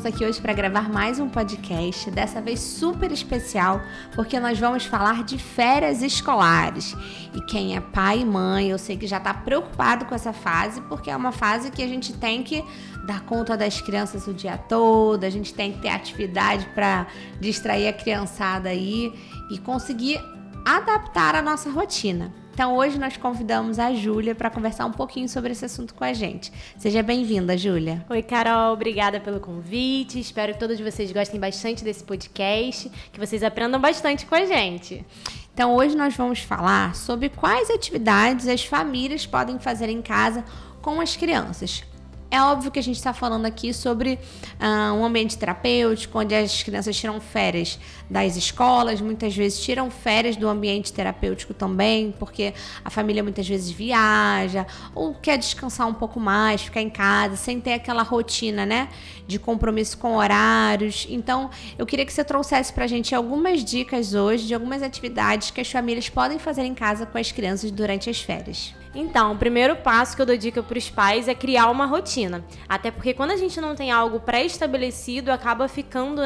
aqui hoje para gravar mais um podcast, dessa vez super especial, porque nós vamos falar de férias escolares. E quem é pai e mãe, eu sei que já está preocupado com essa fase, porque é uma fase que a gente tem que dar conta das crianças o dia todo, a gente tem que ter atividade para distrair a criançada aí e conseguir adaptar a nossa rotina. Então hoje nós convidamos a Júlia para conversar um pouquinho sobre esse assunto com a gente. Seja bem-vinda, Júlia. Oi, Carol, obrigada pelo convite. Espero que todos vocês gostem bastante desse podcast, que vocês aprendam bastante com a gente. Então hoje nós vamos falar sobre quais atividades as famílias podem fazer em casa com as crianças. É óbvio que a gente está falando aqui sobre um ambiente terapêutico, onde as crianças tiram férias das escolas, muitas vezes tiram férias do ambiente terapêutico também, porque a família muitas vezes viaja ou quer descansar um pouco mais, ficar em casa, sem ter aquela rotina, né, de compromisso com horários. Então, eu queria que você trouxesse para a gente algumas dicas hoje de algumas atividades que as famílias podem fazer em casa com as crianças durante as férias. Então, o primeiro passo que eu dou dica para os pais é criar uma rotina. Até porque quando a gente não tem algo pré-estabelecido, acaba ficando,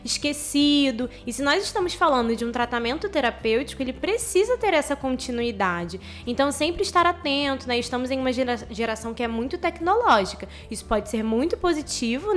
esquecido. E se nós estamos falando de um tratamento terapêutico, ele precisa ter essa continuidade. Então, sempre estar atento, Estamos em uma geração que é muito tecnológica. Isso pode ser muito positivo,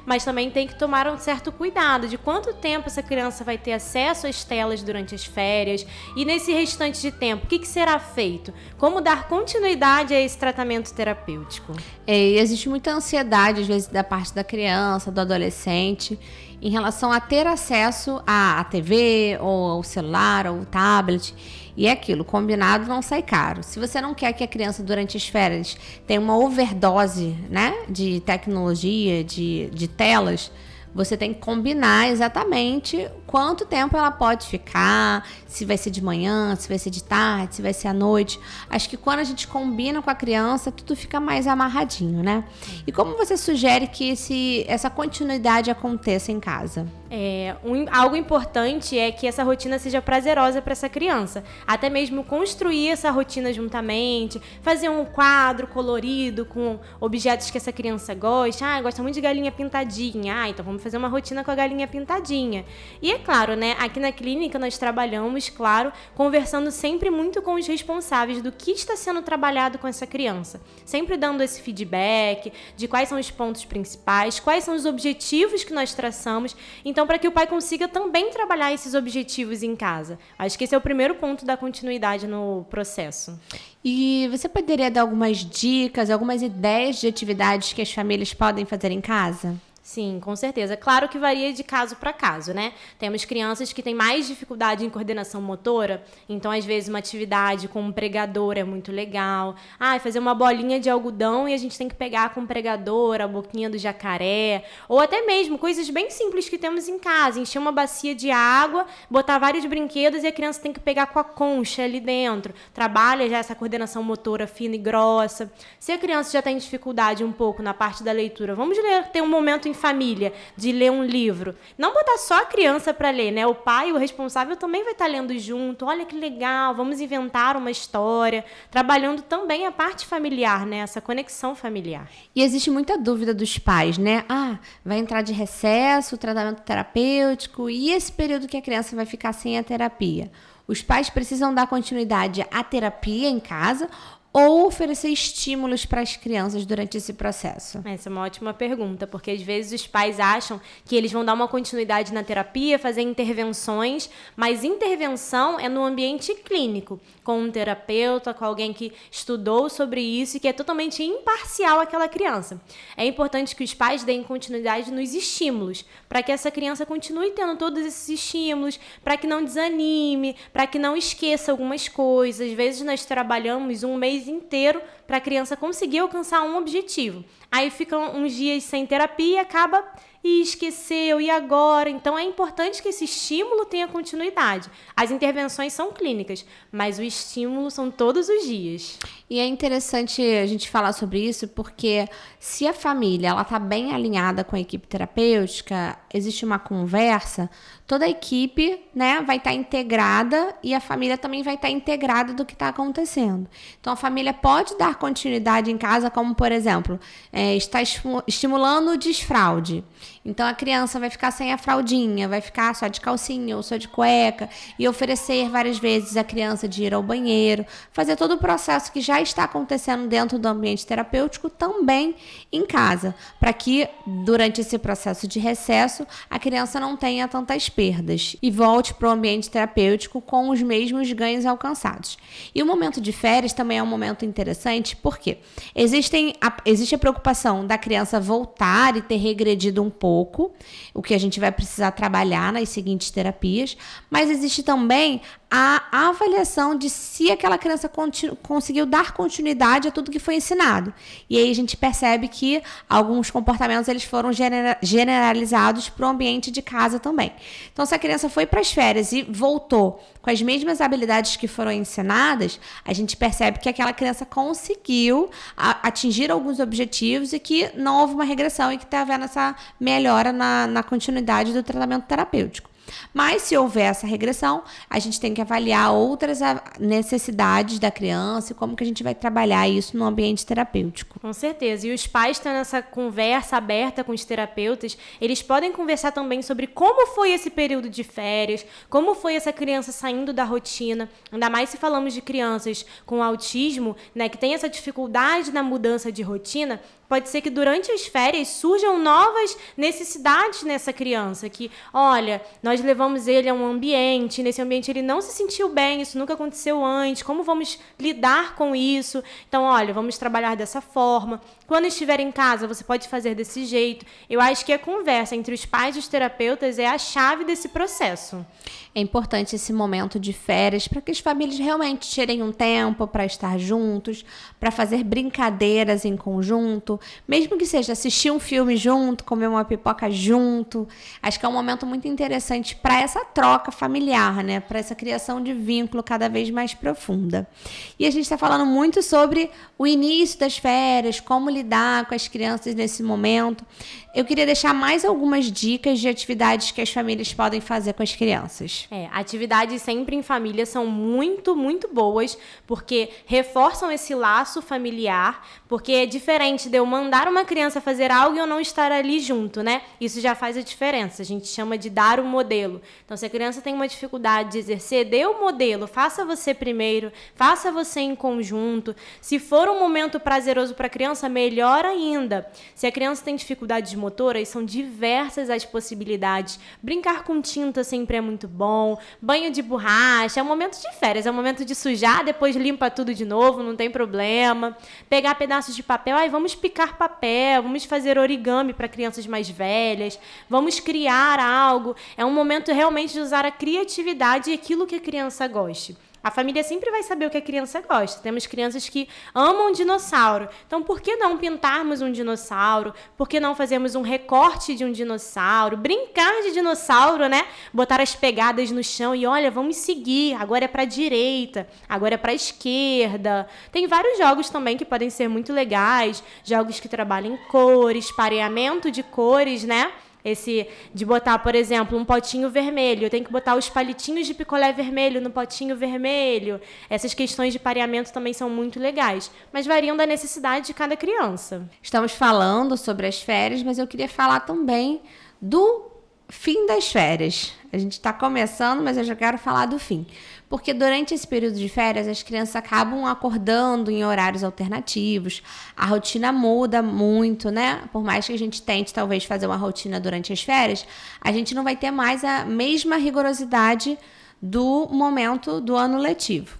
Mas também tem que tomar um certo cuidado de quanto tempo essa criança vai ter acesso às telas durante as férias. E nesse restante de tempo, o que será feito? Como dar continuidade a esse tratamento terapêutico? Existe muita ansiedade, às vezes, da parte da criança, do adolescente, em relação a ter acesso à TV, ou ao celular, ou ao tablet. E é aquilo, combinado não sai caro. Se você não quer que a criança, durante as férias, tenha uma overdose, de tecnologia, de telas, você tem que combinar exatamente quanto tempo ela pode ficar, se vai ser de manhã, se vai ser de tarde, se vai ser à noite. Acho que quando a gente combina com a criança, tudo fica mais amarradinho, E como você sugere que essa continuidade aconteça em casa? Algo importante é que essa rotina seja prazerosa para essa criança. Até mesmo construir essa rotina juntamente, fazer um quadro colorido com objetos que essa criança gosta. Gosta muito de galinha pintadinha. Então vamos fazer uma rotina com a galinha pintadinha. E é claro, aqui na clínica nós trabalhamos, claro, conversando sempre muito com os responsáveis do que está sendo trabalhado com essa criança. Sempre dando esse feedback de quais são os pontos principais, quais são os objetivos que nós traçamos. Então, para que o pai consiga também trabalhar esses objetivos em casa. Acho que esse é o primeiro ponto da continuidade no processo. E você poderia dar algumas dicas, algumas ideias de atividades que as famílias podem fazer em casa? Sim, com certeza. Claro que varia de caso para caso, Temos crianças que têm mais dificuldade em coordenação motora, então às vezes uma atividade com um pregador é muito legal. Fazer uma bolinha de algodão e a gente tem que pegar com o pregador, a boquinha do jacaré, ou até mesmo coisas bem simples que temos em casa, encher uma bacia de água, botar vários brinquedos e a criança tem que pegar com a concha ali dentro. Trabalha já essa coordenação motora fina e grossa. Se a criança já tem dificuldade um pouco na parte da leitura, vamos ter um momento em família, de ler um livro. Não botar só a criança para ler, O pai, o responsável, também vai estar lendo junto. Olha que legal, vamos inventar uma história. Trabalhando também a parte familiar, essa conexão familiar. E existe muita dúvida dos pais, vai entrar de recesso, tratamento terapêutico, e esse período que a criança vai ficar sem a terapia? Os pais precisam dar continuidade à terapia em casa ou oferecer estímulos para as crianças durante esse processo? Essa é uma ótima pergunta, porque às vezes os pais acham que eles vão dar uma continuidade na terapia, fazer intervenções, mas intervenção é no ambiente clínico, com um terapeuta, com alguém que estudou sobre isso e que é totalmente imparcial àquela criança. É importante que os pais deem continuidade nos estímulos, para que essa criança continue tendo todos esses estímulos, para que não desanime, para que não esqueça algumas coisas. Às vezes nós trabalhamos um mês inteiro para a criança conseguir alcançar um objetivo. Aí ficam uns dias sem terapia e acaba e esqueceu, e agora? Então é importante que esse estímulo tenha continuidade. As intervenções são clínicas, mas o estímulo são todos os dias. E é interessante a gente falar sobre isso, porque se a família ela está bem alinhada com a equipe terapêutica, existe uma conversa, toda a equipe, né, vai estar integrada e a família também vai estar integrada do que está acontecendo. Então a família pode dar continuidade em casa, como por exemplo, está estimulando o desfraude. Então a criança vai ficar sem a fraldinha, vai ficar só de calcinha ou só de cueca, e oferecer várias vezes a criança de ir ao banheiro, fazer todo o processo que já está acontecendo dentro do ambiente terapêutico também em casa, para que durante esse processo de recesso a criança não tenha tantas perdas e volte para o ambiente terapêutico com os mesmos ganhos alcançados. E o momento de férias também é um momento interessante, porque existe a preocupação da criança voltar e ter regredido um pouco, o que a gente vai precisar trabalhar nas seguintes terapias, mas existe também a avaliação de se aquela criança conseguiu dar continuidade a tudo que foi ensinado. E aí a gente percebe que alguns comportamentos eles foram generalizados para o ambiente de casa também. Então, se a criança foi para as férias e voltou com as mesmas habilidades que foram ensinadas, a gente percebe que aquela criança conseguiu atingir alguns objetivos e que não houve uma regressão e que está havendo essa melhora na continuidade do tratamento terapêutico. Mas se houver essa regressão, a gente tem que avaliar outras necessidades da criança e como que a gente vai trabalhar isso no ambiente terapêutico. Com certeza. E os pais estão nessa conversa aberta com os terapeutas, eles podem conversar também sobre como foi esse período de férias, como foi essa criança saindo da rotina, ainda mais se falamos de crianças com autismo, né, que tem essa dificuldade na mudança de rotina. Pode ser que durante as férias surjam novas necessidades nessa criança, que, olha, nós levamos ele a um ambiente, nesse ambiente ele não se sentiu bem, isso nunca aconteceu antes, como vamos lidar com isso? Então, olha, vamos trabalhar dessa forma. Quando estiver em casa, você pode fazer desse jeito. Eu acho que a conversa entre os pais e os terapeutas é a chave desse processo. É importante esse momento de férias para que as famílias realmente tirem um tempo para estar juntos, para fazer brincadeiras em conjunto, mesmo que seja assistir um filme junto, comer uma pipoca junto. Acho que é um momento muito interessante para essa troca familiar, né? Para essa criação de vínculo cada vez mais profunda. E a gente está falando muito sobre o início das férias, como lidar com as crianças nesse momento. Eu queria deixar mais algumas dicas de atividades que as famílias podem fazer com as crianças. Atividades sempre em família são muito, muito boas, porque reforçam esse laço familiar, porque é diferente de eu mandar uma criança fazer algo e eu não estar ali junto, né? Isso já faz a diferença, a gente chama de dar o modelo. Então, se a criança tem uma dificuldade de exercer, dê o modelo, faça você primeiro, faça você em conjunto. Se for um momento prazeroso para a criança, melhor ainda. Se a criança tem dificuldades motoras, são diversas as possibilidades. Brincar com tinta sempre é muito bom, banho de borracha, é um momento de férias, é um momento de sujar, depois limpa tudo de novo, não tem problema. Pegar pedaços de papel, vamos picar papel, vamos fazer origami para crianças mais velhas, vamos criar algo. É um momento realmente de usar a criatividade e aquilo que a criança goste. A família sempre vai saber o que a criança gosta. Temos crianças que amam dinossauro. Então, por que não pintarmos um dinossauro? Por que não fazermos um recorte de um dinossauro? Brincar de dinossauro, né? Botar as pegadas no chão e, olha, vamos seguir. Agora é para a direita, agora é para a esquerda. Tem vários jogos também que podem ser muito legais. Jogos que trabalham cores, pareamento de cores, né? Esse de botar, por exemplo, um potinho vermelho. Eu tenho que botar os palitinhos de picolé vermelho no potinho vermelho. Essas questões de pareamento também são muito legais, mas variam da necessidade de cada criança. Estamos falando sobre as férias, mas eu queria falar também do fim das férias. A gente está começando, mas eu já quero falar do fim. Porque durante esse período de férias, as crianças acabam acordando em horários alternativos, a rotina muda muito, né? Por mais que a gente tente, talvez, fazer uma rotina durante as férias, a gente não vai ter mais a mesma rigorosidade do momento do ano letivo.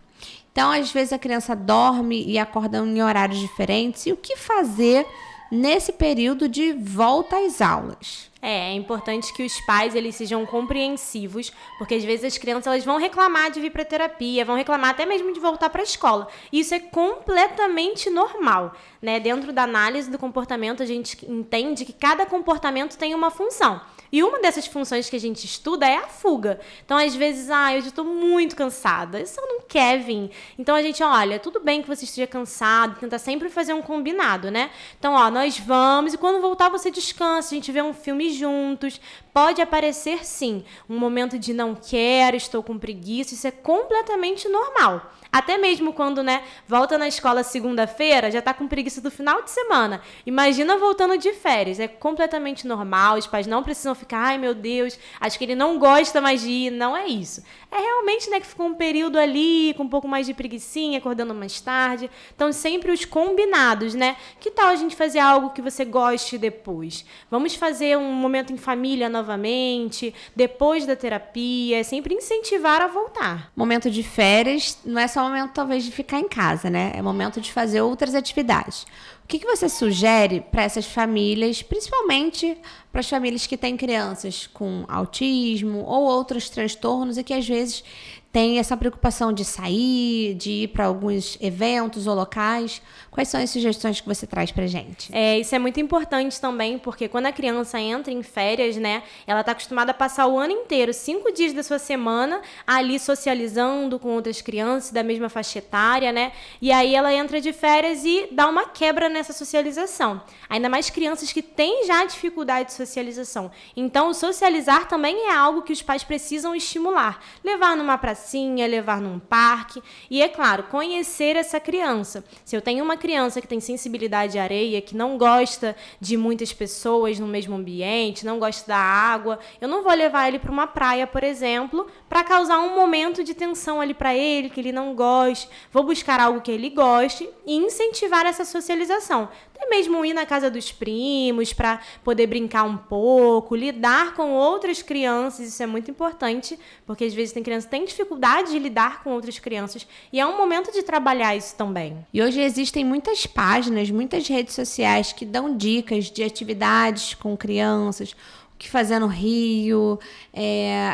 Então, às vezes, a criança dorme e acorda em horários diferentes. E o que fazer nesse período de volta às aulas? É importante que os pais eles sejam compreensivos, porque às vezes as crianças elas vão reclamar de vir para terapia, vão reclamar até mesmo de voltar para a escola. Isso é completamente normal, né? Dentro da análise do comportamento, a gente entende que cada comportamento tem uma função. E uma dessas funções que a gente estuda é a fuga. Então, às vezes, eu já estou muito cansada, isso não quer vir. Então, a gente, olha, tudo bem que você esteja cansado, tenta sempre fazer um combinado, né? Então, nós vamos e quando voltar você descansa, a gente vê um filme juntos. Pode aparecer, sim, um momento de não quero, estou com preguiça, isso é completamente normal. Até mesmo quando, né, volta na escola segunda-feira, já tá com preguiça do final de semana. Imagina voltando de férias. É completamente normal, os pais não precisam ficar, ai meu Deus, acho que ele não gosta mais de ir. Não é isso. É realmente, né, que ficou um período ali com um pouco mais de preguicinha, acordando mais tarde. Então, sempre os combinados, né? Que tal a gente fazer algo que você goste depois? Vamos fazer um momento em família novamente, depois da terapia, é sempre incentivar a voltar. Momento de férias não é só momento, talvez, de ficar em casa, né? É momento de fazer outras atividades. O que você sugere para essas famílias, principalmente para as famílias que têm crianças com autismo ou outros transtornos e que às vezes têm essa preocupação de sair, de ir para alguns eventos ou locais? Quais são as sugestões que você traz pra gente? Isso é muito importante também, porque quando a criança entra em férias, né, ela está acostumada a passar o ano inteiro, 5 dias da sua semana, ali socializando com outras crianças da mesma faixa etária, né? E aí ela entra de férias e dá uma quebra nessa socialização. Ainda mais crianças que têm já dificuldade de socialização. Então, o socializar também é algo que os pais precisam estimular. Levar numa pracinha, levar num parque. E, é claro, conhecer essa criança. Se eu tenho uma criança que tem sensibilidade à areia, que não gosta de muitas pessoas no mesmo ambiente, não gosta da água, eu não vou levar ele para uma praia, por exemplo, para causar um momento de tensão ali para ele, que ele não goste. Vou buscar algo que ele goste e incentivar essa socialização. Até mesmo ir na casa dos primos para poder brincar um pouco, lidar com outras crianças, isso é muito importante, porque às vezes tem criança que tem dificuldade de lidar com outras crianças e é um momento de trabalhar isso também. E hoje existem muitas páginas, muitas redes sociais que dão dicas de atividades com crianças, o que fazer no Rio,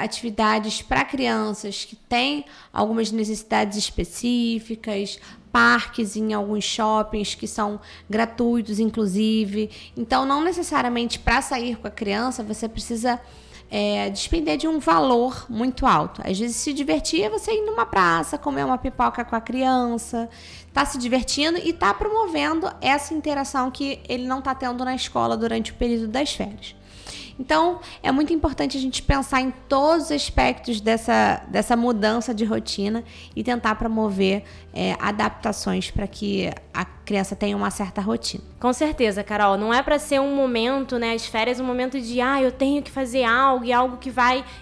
atividades para crianças que têm algumas necessidades específicas, parques em alguns shoppings que são gratuitos, inclusive. Então, não necessariamente para sair com a criança você precisa despender de um valor muito alto. Às vezes, se divertir é você ir numa praça, comer uma pipoca com a criança, tá se divertindo e tá promovendo essa interação que ele não tá tendo na escola durante o período das férias. Então, é muito importante a gente pensar em todos os aspectos dessa mudança de rotina e tentar promover adaptações para que a criança tenha uma certa rotina. Com certeza, Carol. Não é para ser um momento, né, as férias, um momento de, eu tenho que fazer algo e algo que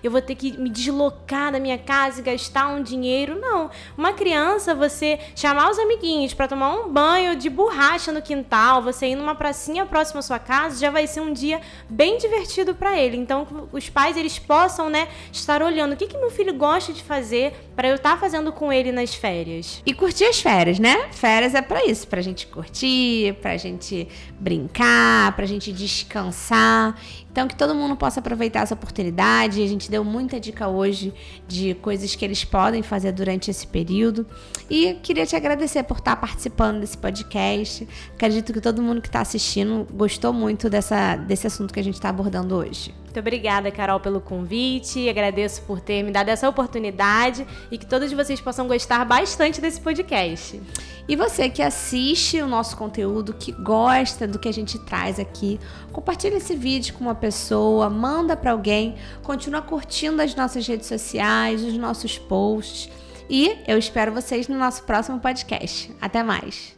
eu vou ter que me deslocar da minha casa e gastar um dinheiro. Não. Uma criança, você chamar os amiguinhos para tomar um banho de borracha no quintal, você ir numa pracinha próxima à sua casa, já vai ser um dia bem divertido para ele. Então, os pais, eles possam, né, estar olhando o que meu filho gosta de fazer para eu estar fazendo com ele nas férias. E curtir as férias, né? Férias é para isso, pra gente curtir, pra gente brincar, pra gente descansar. Então, que todo mundo possa aproveitar essa oportunidade. A gente deu muita dica hoje de coisas que eles podem fazer durante esse período. E queria te agradecer por estar participando desse podcast. Acredito que todo mundo que está assistindo gostou muito desse assunto que a gente está abordando hoje. Muito obrigada, Carol, pelo convite. Agradeço por ter me dado essa oportunidade e que todos vocês possam gostar bastante desse podcast. E você que assiste o nosso conteúdo, que gosta do que a gente traz aqui, compartilha esse vídeo com uma pessoa, manda para alguém, continua curtindo as nossas redes sociais, os nossos posts. E eu espero vocês no nosso próximo podcast. Até mais!